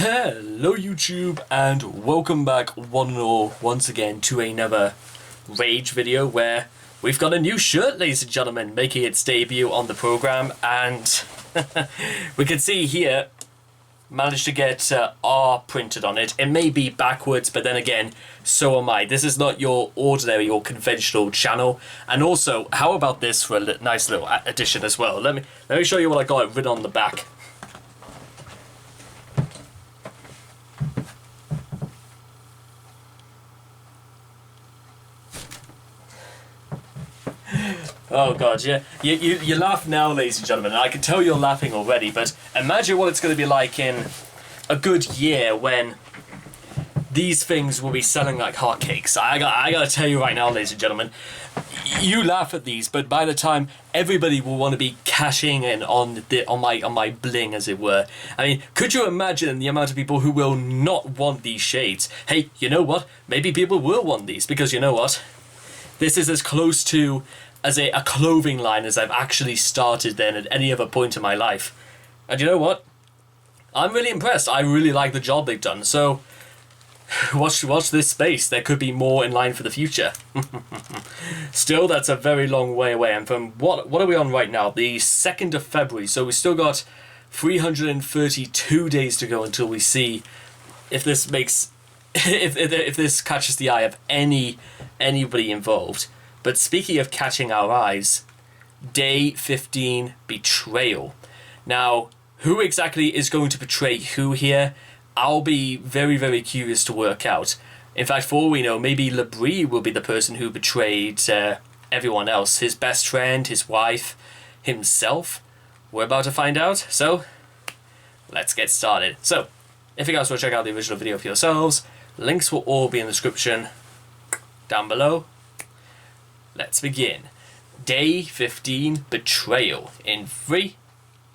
Hello YouTube and welcome back one and all once again to another Rage video where we've got a new shirt, ladies and gentlemen, making its debut on the program, and we can see here managed to get R printed on it. It may be backwards, but then again, so am I. This is not your ordinary or conventional channel. And also, how about this for a nice little addition as well? Let me show you what I got written on the back. Oh god, yeah. You laugh now, ladies and gentlemen, and I can tell you're laughing already, but imagine what it's going to be like in a good year when these things will be selling like hotcakes. I gotta tell you right now, ladies and gentlemen, you laugh at these, but by the time everybody will want to be cashing in on my bling, as it were. I mean, could you imagine the amount of people who will not want these shades? Hey, you know what? Maybe people will want these, because you know what? This is as close to as a clothing line as I've actually started then at any other point in my life. And you know what? I'm really impressed. I really like the job they've done. So, watch this space. There could be more in line for the future. Still, that's a very long way away. And from what are we on right now? The 2nd of February. So we still got 332 days to go until we see if this makes... if this catches the eye of anybody involved. But speaking of catching our eyes, Day 15 Betrayal. Now, who exactly is going to betray who here? I'll be very, very curious to work out. In fact, for all we know, maybe Labrie will be the person who betrayed everyone else. His best friend, his wife, himself. We're about to find out, so let's get started. So, if you guys want to check out the original video for yourselves, links will all be in the description down below. Let's begin. Day 15 Betrayal in 3,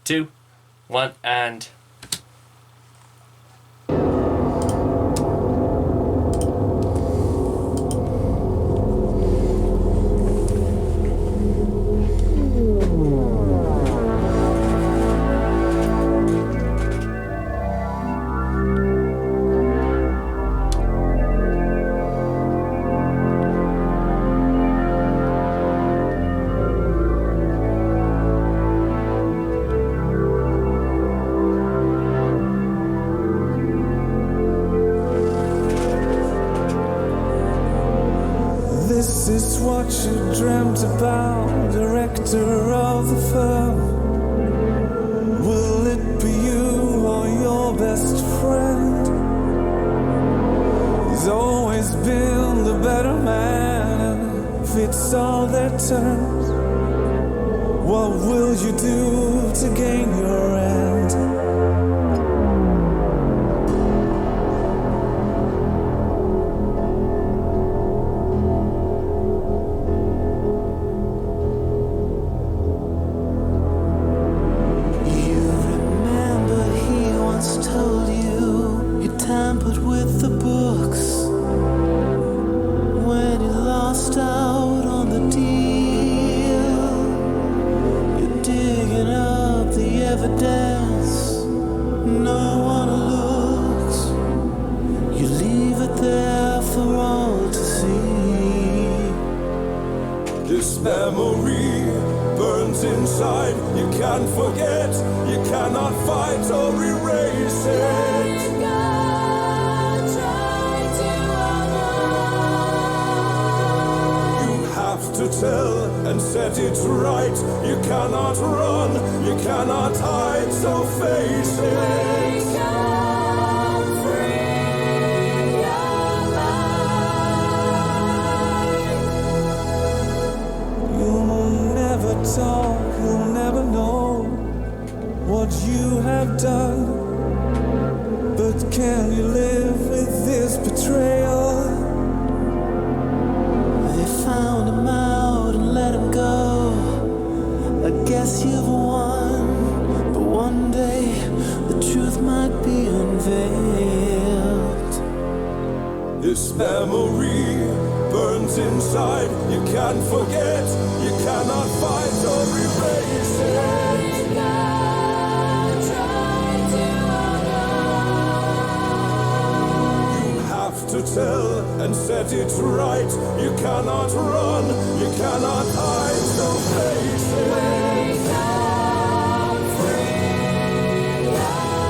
2, 1, and... This is what you dreamt about, director of the firm. Will it be you or your best friend? He's always been the better man and fits all their terms. What will you do to gain your end? Tampered with the books when you lost out on the deal. You're digging up the evidence, no one looks. You leave it there for all to see. This memory burns inside. You can't forget, you cannot fight or erase it. To tell and set it right. You cannot run, you cannot hide, so face it. Wake up, free your mind. You'll never talk, you'll never know what you have done. But can you live with this betrayal? Found him out and let him go. I guess you've won, but one day the truth might be unveiled. This memory burns inside. You can't forget, you cannot fight or erase it. Try to and set it right. You cannot run, you cannot hide, so face it. Wake up, free your mind.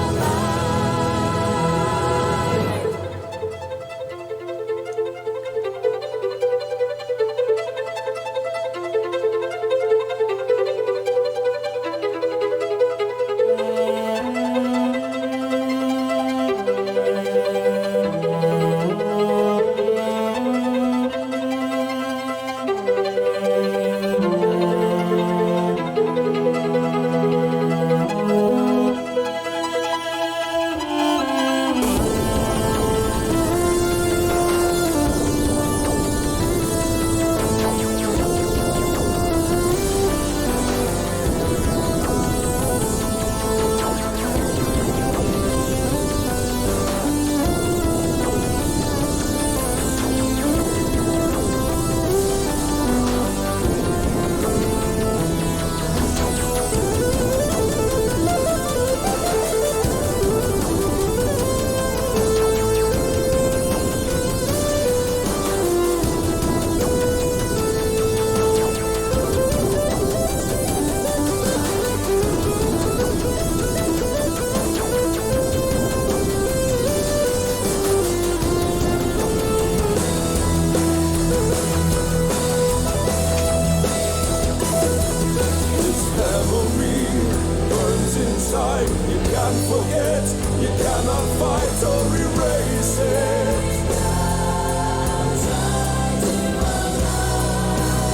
You can't forget, you cannot fight or erase it.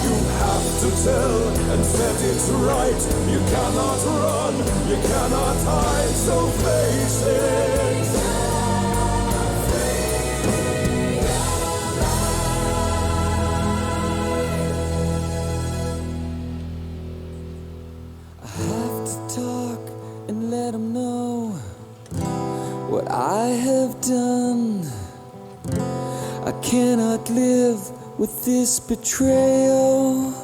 You have to tell and set it right. You cannot run, you cannot hide, so face it. I have to talk and let 'em know what I have done. I cannot live with this betrayal.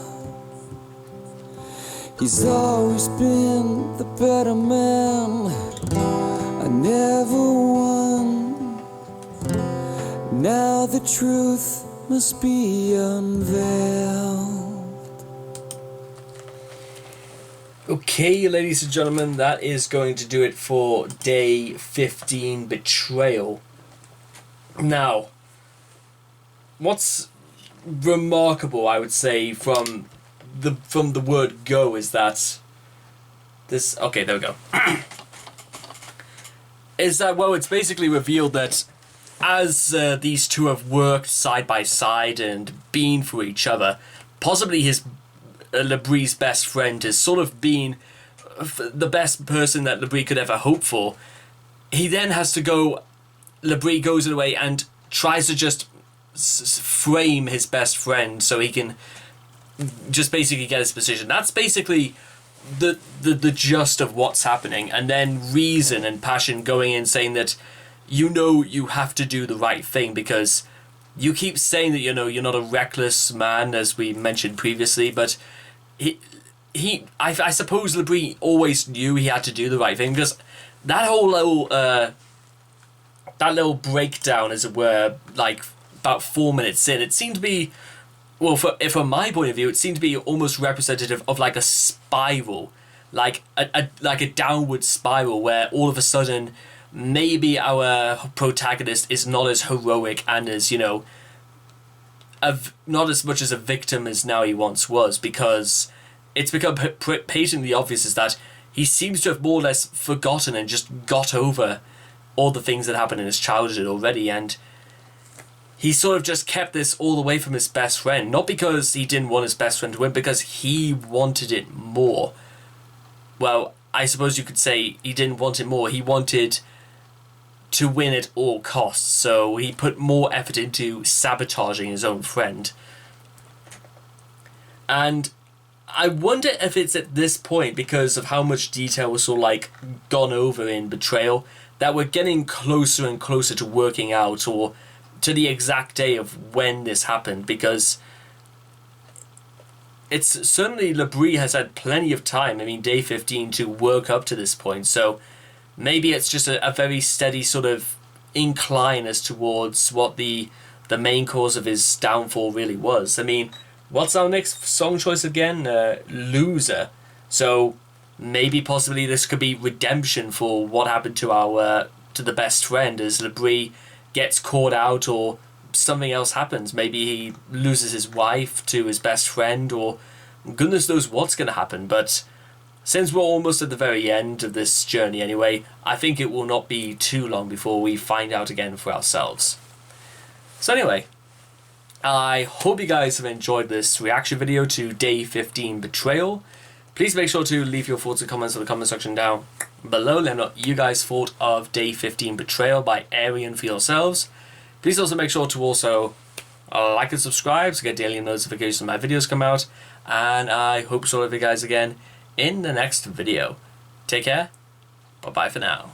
He's always been the better man. I never won. Now the truth must be unveiled. Okay, ladies and gentlemen, that is going to do it for day 15, Betrayal. Now, what's remarkable, I would say, from the word go is that this... Okay, there we go. Is that, well, it's basically revealed that as these two have worked side by side and been for each other, possibly his... Labrie's best friend has sort of been the best person that Labrie could ever hope for. He then has to go... Labrie goes away and tries to just frame his best friend so he can just basically get his position. That's basically the gist of what's happening. And then reason and passion going in saying that you have to do the right thing because you keep saying that you're not a reckless man, as we mentioned previously, but I suppose Labrie always knew he had to do the right thing because that whole little breakdown, as it were, like about 4 minutes in, it seemed to be, well, from my point of view, it seemed to be almost representative of like a spiral, like a downward spiral where all of a sudden maybe our protagonist is not as heroic and as, not as much as a victim as now he once was, because it's become patently obvious is that he seems to have more or less forgotten and just got over all the things that happened in his childhood already, and he sort of just kept this all away from his best friend, not because he didn't want his best friend to win, because he wanted it more. Well, I suppose you could say he didn't want it more, he wanted to win at all costs, so he put more effort into sabotaging his own friend. And I wonder if it's at this point, because of how much detail was sort of like gone over in Betrayal, that we're getting closer and closer to working out, or to the exact day of when this happened, because it's certainly Labrie has had plenty of time, day 15, to work up to this point, so maybe it's just a very steady sort of incline as towards what the the main cause of his downfall really was. I mean, what's our next song choice again? Loser. So maybe possibly this could be redemption for what happened to our to the best friend, as Labrie gets caught out or something else happens. Maybe he loses his wife to his best friend, or goodness knows what's going to happen. But since we're almost at the very end of this journey anyway, I think it will not be too long before we find out again for ourselves. So anyway, I hope you guys have enjoyed this reaction video to Day 15 Betrayal. Please make sure to leave your thoughts and comments in the comment section down below. Let me know what you guys thought of Day 15 Betrayal by Ayreon for yourselves. Please also make sure to also like and subscribe to get daily notifications when my videos come out. And I hope to see all of you guys again in the next video. Take care. Bye-bye for now.